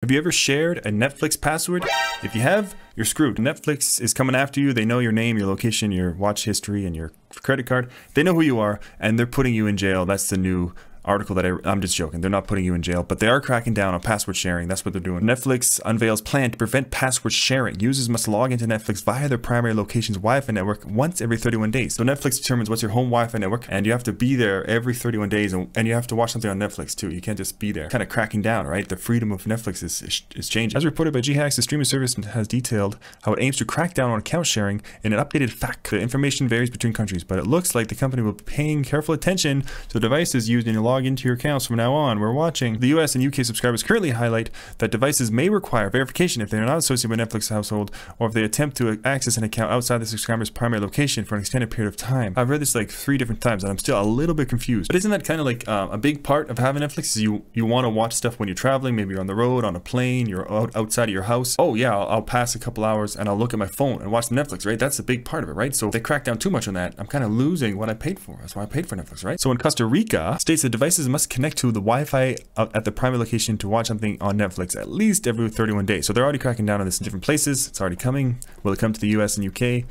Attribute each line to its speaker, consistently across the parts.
Speaker 1: Have you ever shared a Netflix password? If you have, you're screwed. Netflix is coming after you. They know your name, your location, your watch history, and your credit card. They know who you are, and they're putting you in jail. That's the new article that I'm just joking. They're not putting you in jail, but they are cracking down on password sharing. That's what they're doing. Netflix unveils plan to prevent password sharing. Users must log into Netflix via their primary location's Wi-Fi network once every 31 days. So Netflix determines what's your home Wi-Fi network, and you have to be there every 31 days, and you have to watch something on Netflix too. You can't just be there. Kind of cracking down, right? The freedom of Netflix is changing. As reported by GHacks, the streaming service has detailed how it aims to crack down on account sharing in an updated FAQ. The information varies between countries, but it looks like the company will be paying careful attention to the devices used when you log into your accounts from now on. We're watching. The US and UK subscribers currently highlight that devices may require verification if they are not associated with Netflix household, or if they attempt to access an account outside the subscriber's primary location for an extended period of time. I've read this like 3 different times and I'm still a little bit confused. But isn't that kind of like a big part of having Netflix? Is you want to watch stuff when you're traveling, maybe you're on the road, on a plane, you're outside of your house. Oh yeah, I'll pass a couple hours and I'll look at my phone and watch Netflix, right? That's a big part of it, right? So if they crack down too much on that, I'm kind of losing what I paid for. That's why I paid for Netflix, right? So in Costa Rica, states that devices must connect to the Wi-Fi at the primary location to watch something on Netflix at least every 31 days. So they're already cracking down on this in different places. It's already coming. Will it come to the US and UK?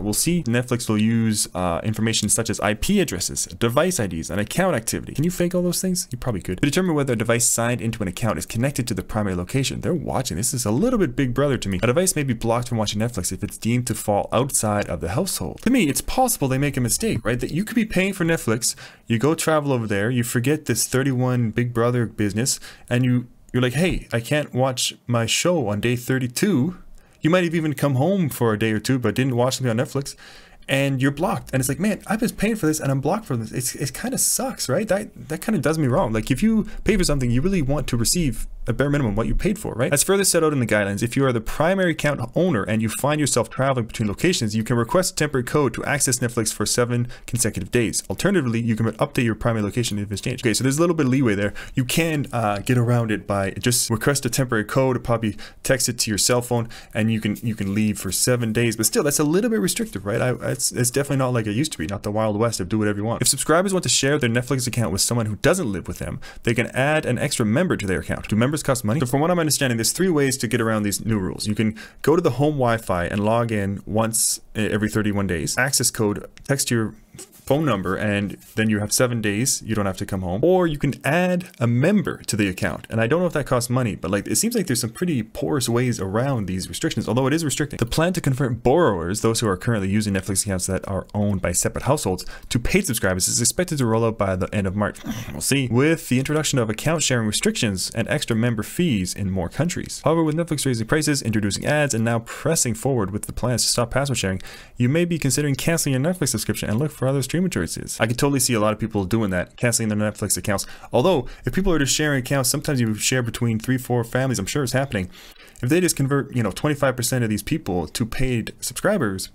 Speaker 1: We'll see. Netflix will use information such as IP addresses, device IDs, and account activity. Can you fake all those things? You probably could. To determine whether a device signed into an account is connected to the primary location. They're watching. This is a little bit Big Brother to me. A device may be blocked from watching Netflix if it's deemed to fall outside of the household. To me, it's possible they make a mistake, right? That you could be paying for Netflix, you go travel over there, you forget this 31 Big Brother business, and you're like, hey, I can't watch my show on day 32. You might have even come home for a day or two, but didn't watch something on Netflix, and you're blocked. And it's like, man, I've been paying for this and I'm blocked for this. It kind of sucks, right? That kind of does me wrong. Like if you pay for something, you really want to receive a bare minimum what you paid for, right? As further set out in the guidelines, if you are the primary account owner and you find yourself traveling between locations, you can request a temporary code to access Netflix for 7 consecutive days. Alternatively, you can update your primary location if it's changed. Okay, so there's a little bit of leeway there. You can get around it by just request a temporary code, or probably text it to your cell phone, and you can leave for 7 days. But still, that's a little bit restrictive, right? It's definitely not like it used to be, not the Wild West of do whatever you want. If subscribers want to share their Netflix account with someone who doesn't live with them, they can add an extra member to their account. Do members cost money? So from what I'm understanding, there's 3 ways to get around these new rules. You can go to the home Wi-Fi and log in once every 31 days. Access code, text your phone number, and then you have 7 days. You don't have to come home. Or you can add a member to the account. And I don't know if that costs money, but like it seems like there's some pretty porous ways around these restrictions, although it is restricting. The plan to convert borrowers, those who are currently using Netflix accounts that are owned by separate households, to paid subscribers is expected to roll out by the end of March. We'll see. With the introduction of account sharing restrictions and extra member fees in more countries. However, with Netflix raising prices, introducing ads, and now pressing forward with the plans to stop password sharing, you may be considering canceling your Netflix subscription and look for other streaming choices. I could totally see a lot of people doing that, canceling their Netflix accounts. Although, if people are just sharing accounts, sometimes you share between 3-4 families. I'm sure it's happening. If they just convert, 25% of these people to paid subscribers,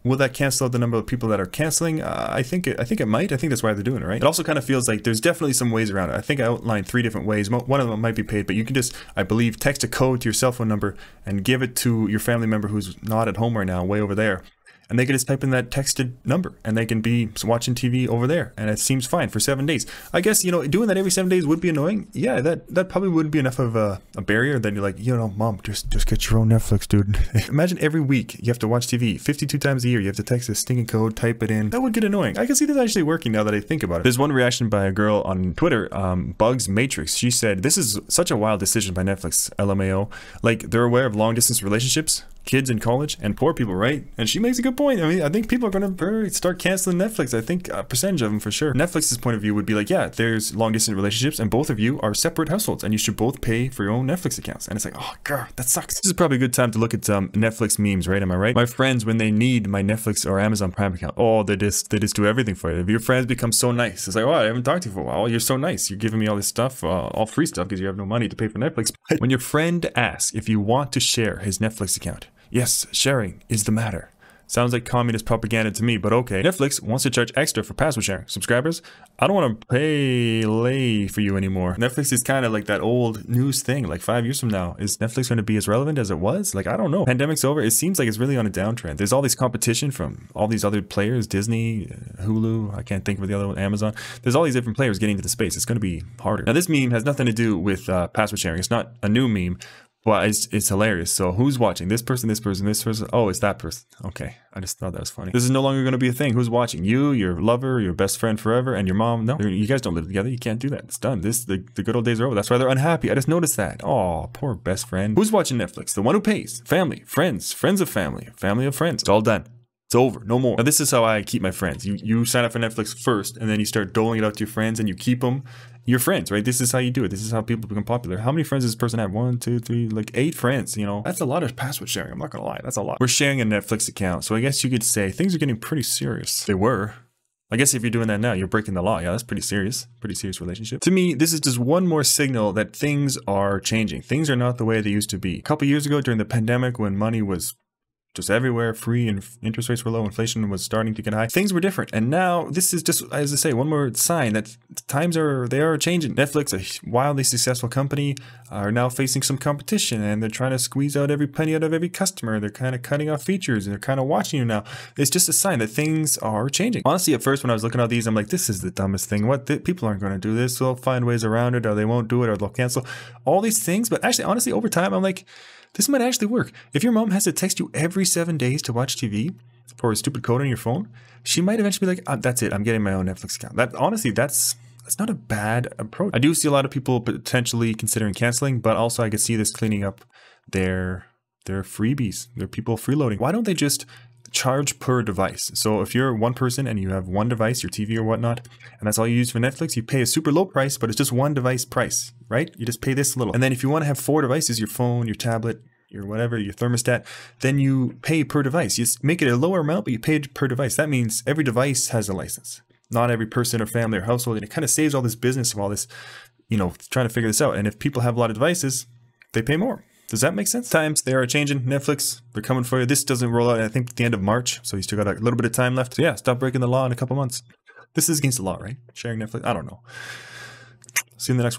Speaker 1: will that cancel out the number of people that are canceling? I think it might. I think that's why they're doing it, right? It also kind of feels like there's definitely some ways around it. I think I outlined 3 different ways. One of them might be paid, but you can just, I believe, text a code to your cell phone number and give it to your family member who's not at home right now, way over there. And they can just type in that texted number and they can be watching TV over there. And it seems fine for 7 days. I guess, doing that every 7 days would be annoying. Yeah, that probably wouldn't be enough of a barrier. Then you're like, mom, just get your own Netflix, dude. Imagine every week you have to watch TV 52 times a year. You have to text a stinking code, type it in. That would get annoying. I can see this actually working now that I think about it. There's one reaction by a girl on Twitter, Bugs Matrix. She said, "This is such a wild decision by Netflix, LMAO. Like, they're aware of long distance relationships, kids in college, and poor people, right?" And she makes a good point. I mean, I think people are going to start canceling Netflix. I think a percentage of them for sure. Netflix's point of view would be like, yeah, there's long distance relationships and both of you are separate households and you should both pay for your own Netflix accounts. And it's like, oh god, that sucks. This is probably a good time to look at some Netflix memes, right? Am I right? My friends, when they need my Netflix or Amazon Prime account, oh, they just do everything for you. If your friends become so nice, it's like, oh, I haven't talked to you for a while. You're so nice. You're giving me all this stuff, all free stuff because you have no money to pay for Netflix. When your friend asks if you want to share his Netflix account, yes, sharing is the matter. Sounds like communist propaganda to me, but okay. Netflix wants to charge extra for password sharing. Subscribers, I don't want to lay for you anymore. Netflix is kind of like that old news thing, like 5 years from now. Is Netflix going to be as relevant as it was? Like, I don't know. Pandemic's over. It seems like it's really on a downtrend. There's all this competition from all these other players, Disney, Hulu, I can't think of the other one, Amazon. There's all these different players getting into the space. It's going to be harder. Now, this meme has nothing to do with password sharing. It's not a new meme. Well, it's hilarious. So who's watching? This person, this person, this person. Oh, it's that person. Okay. I just thought that was funny. This is no longer going to be a thing. Who's watching? You, your lover, your best friend forever, and your mom? No, you guys don't live together. You can't do that. It's done. The good old days are over. That's why they're unhappy. I just noticed that. Oh, poor best friend. Who's watching Netflix? The one who pays. Family, friends, friends of family, family of friends. It's all done. It's over. No more. Now, this is how I keep my friends. You sign up for Netflix first, and then you start doling it out to your friends, and you keep them your friends, right? This is how you do it. This is how people become popular. How many friends does this person have? 1, 2, 3, like 8 friends, you know? That's a lot of password sharing. I'm not gonna lie. That's a lot. We're sharing a Netflix account, so I guess you could say things are getting pretty serious. They were. I guess if you're doing that now, you're breaking the law. Yeah, that's pretty serious. Pretty serious relationship. To me, this is just one more signal that things are changing. Things are not the way they used to be. A couple years ago during the pandemic, when money was just everywhere, free, and interest rates were low, inflation was starting to get high, things were different. And now this is just, as I say, one more sign that times are changing. Netflix, a wildly successful company, are now facing some competition, and they're trying to squeeze out every penny out of every customer. They're kind of cutting off features, and they're kind of watching you now. It's just a sign that things are changing. Honestly, at first when I was looking at these, I'm like, this is the dumbest thing. People aren't going to do this. They'll find ways around it, or they won't do it, or they'll cancel all these things. But actually, honestly, over time, I'm like, this might actually work. If your mom has to text you every 7 days to watch TV for a stupid code on your phone, she might eventually be like, that's it, I'm getting my own Netflix account. Honestly, that's not a bad approach. I do see a lot of people potentially considering canceling, but also I could see this cleaning up their freebies, their people freeloading. Why don't they just charge per device? So if you're one person and you have one device, your TV or whatnot, and that's all you use for Netflix, you pay a super low price, but it's just one device price, right? You just pay this little. And then if you want to have 4 devices, your phone, your tablet, your whatever, your thermostat, then you pay per device. You just make it a lower amount, but you pay per device. That means every device has a license. Not every person or family or household. And it kind of saves all this business of all this, trying to figure this out. And if people have a lot of devices, they pay more. Does that make sense? Times, they are changing. Netflix, they're coming for you. This doesn't roll out, I think, at the end of March. So you still got a little bit of time left. So yeah, stop breaking the law in a couple months. This is against the law, right? Sharing Netflix? I don't know. See you in the next one.